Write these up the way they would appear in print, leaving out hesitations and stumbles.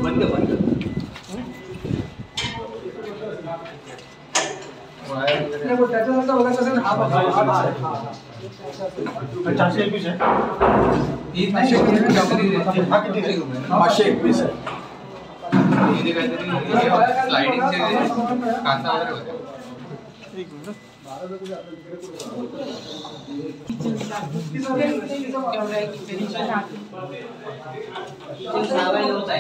बंद बंद त्याच्यानंतर बघायचं असेल हा 421 आहे. 521 आहे. स्लाइडिंगचे काचा वगैरे होते.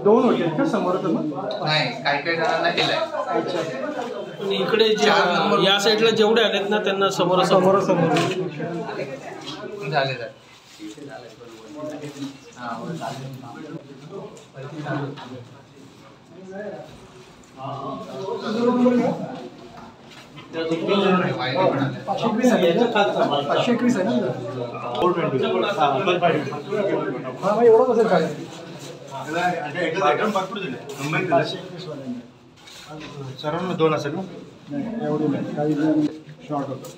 दोन होते का समोर? नाही, काही काही जणांना केलंय. इकडे या साईडला जेवढे आलेत ना त्यांना समोर समोर झाले. सर्वांना 2 असेल ना? एवढी नाही, काही शॉर्ट होतं.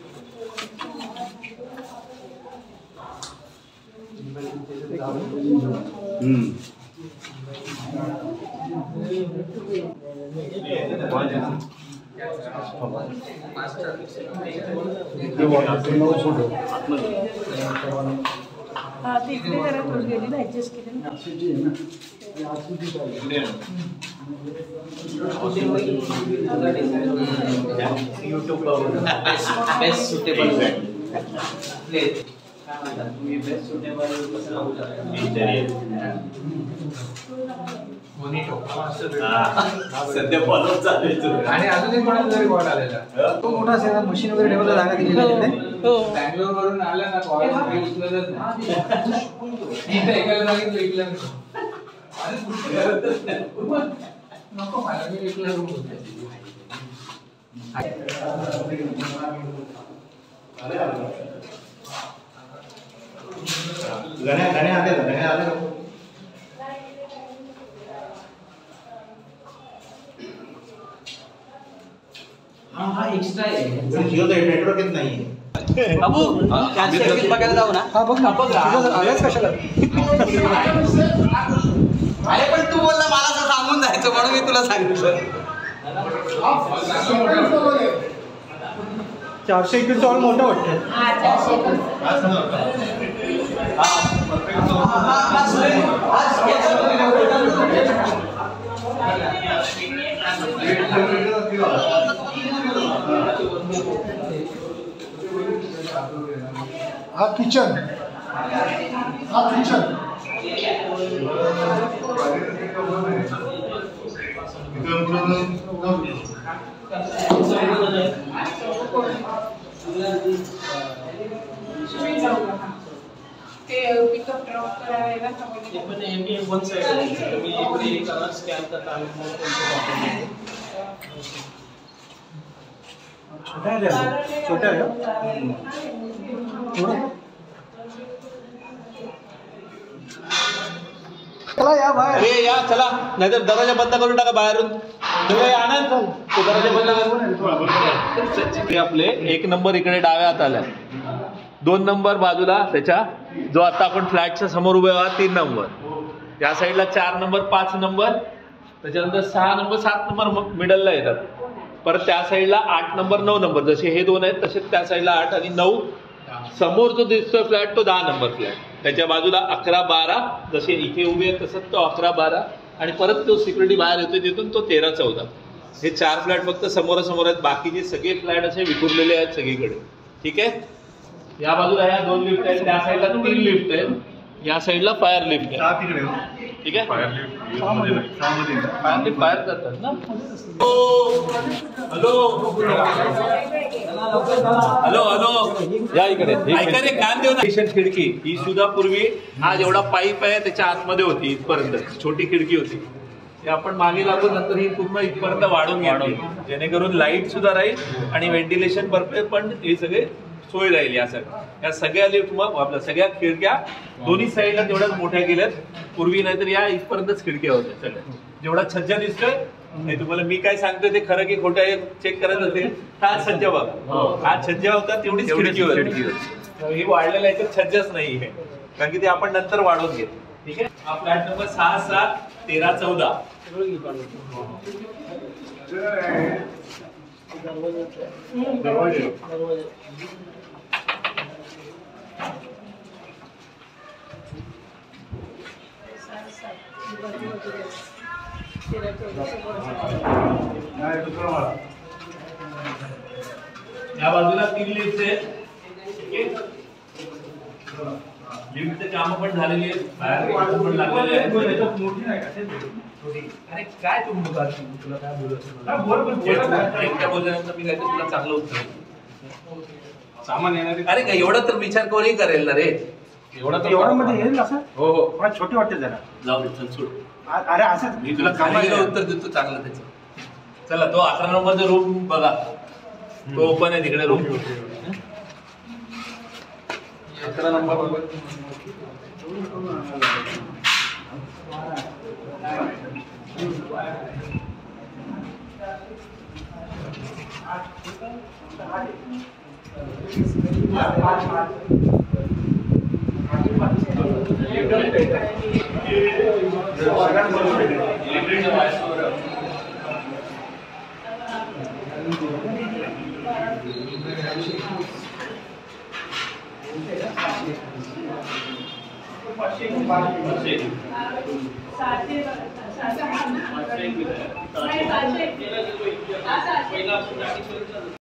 बेस्ट सुटेबल बेस्ट सुटेबल सध्या फॉलो चालू आहे. आणि अजून एक कोणाचा तरी कॉल आलेला. तो मोठा असेल ना, मशीन वगैरे ठेवायला जागा दिली नाही. बँगलोर वरून आला ना कॉल उचलतच नाही. एकाला सांगितलं विकलं नको मला, मी विकलं गाणे आले हा एक्स्ट्रा आहे. जिओ नेटवर्क येत नाही. बाबू 421 बघायला जाऊ ना? हा बघ ना, आल्याच कशाला? अरे पण तू बोलला मला असं सांगून जायचं म्हणून मी तुला सांगितलं. 421 ऑल मोठं वाटतं. हा किचन. पिकअप ड्रॉप करायला पण हे वन साइड आहे. मी इकडे करा स्कॅन करता आम्ही छोटा आहे. चला या बाहेर. अरे या चला, नाहीतर दरवाजा बंद करून टाका बाहेरून. आनंद तो दरवाजा बंद करून. आपले 1 नंबर इकडे डाव्या हात आला, 2 नंबर बाजूला त्याच्या जो आता आपण फ्लॅटच्या समोर उभे आहात 3 नंबर, या साईडला 4 नंबर 5 नंबर, त्याच्यानंतर 6 नंबर 7 नंबर मिडलला येतात. परत त्या साईडला 8 नंबर 9 नंबर, जसे हे 2 आहेत तसेच त्या साईडला 8 आणि 9. समोर जो दिसतोय फ्लॅट तो 10 नंबर फ्लॅट, त्याच्या बाजूला 11 12, जसे इथे उभे आहेत तसंच तो 11 12, आणि परत तो सिक्युरिटी बाहेर येतोय तिथून तो 13 14. हे 4 फ्लॅट फक्त समोरासमोर आहेत, बाकीचे सगळे फ्लॅट असे विखुरलेले आहेत सगळीकडे. ठीक आहे. या बाजूला ह्या 2 लिफ्ट आहेत, त्या साईडला 3 लिफ्ट आहेत, या साईडला फायर लिफ्ट आहे. ठीक आहे. फायर लिफ्ट फायर करतात ना. हॅलो हॅलो हॅलो या इकडे. ऐका रे, कान देऊ ना. खिडकी ही सुद्धा पूर्वी हा जेवढा पाईप आहे त्याच्या आतमध्ये होती, इथपर्यंत छोटी खिडकी होती. ते आपण मागे लागून नंतर ही पूर्ण इथपर्यंत वाढून घेतली, जेणेकरून लाईट सुद्धा राहील आणि व्हेंटिलेशन पण हे सगळे सोय राहील यासाठी. या सगळ्या लिफ्ट मग आपल्या सगळ्या खिडक्या दोन्ही साईडला तेवढ्याच मोठ्या केल्यात. पूर्वी नाहीतर या इथपर्यंतच खिडक्या होत्या सगळ्या. जेवढा छज्जा दिसतोय नाही तुम्हाला मी काय सांगतोय ते खरं की खोटं आहे चेक करायचं असेल तर हा छज्जा बघा. हा छज्जा होता तेवढीच खिडकी होती. ही वाढलेला याच्यात छज्जाच नाही आहे कारण की ते आपण नंतर वाढवून घेतो. ठीक आहे. हा फ्लॅट नंबर 6, 7, 13, 14. या बाजूला 3 लिफ्ट आहेत. लिफ्टचे काम पण झालेली आहेत. बाहेर पण लागलेले आहेत. अरे काय तुम्ही तुला काय बोलत एकट्या बोलल्यानंतर मी काय तुला चांगलं उत्तर सामान येणार अरे काय एवढा तर विचार कोणी करेल ना रे. एवढं मध्ये येईल असं. हो हो मला छोटी वाटते जरा. जाऊ दे चल सोड. अरे असं मी तुला खाली उत्तर देतो चांगलं त्याचं. चला तो 11 नंबरचा रूम बघा. तो ओपन आहे तिकडे रूम. 11 नंबर. सातशे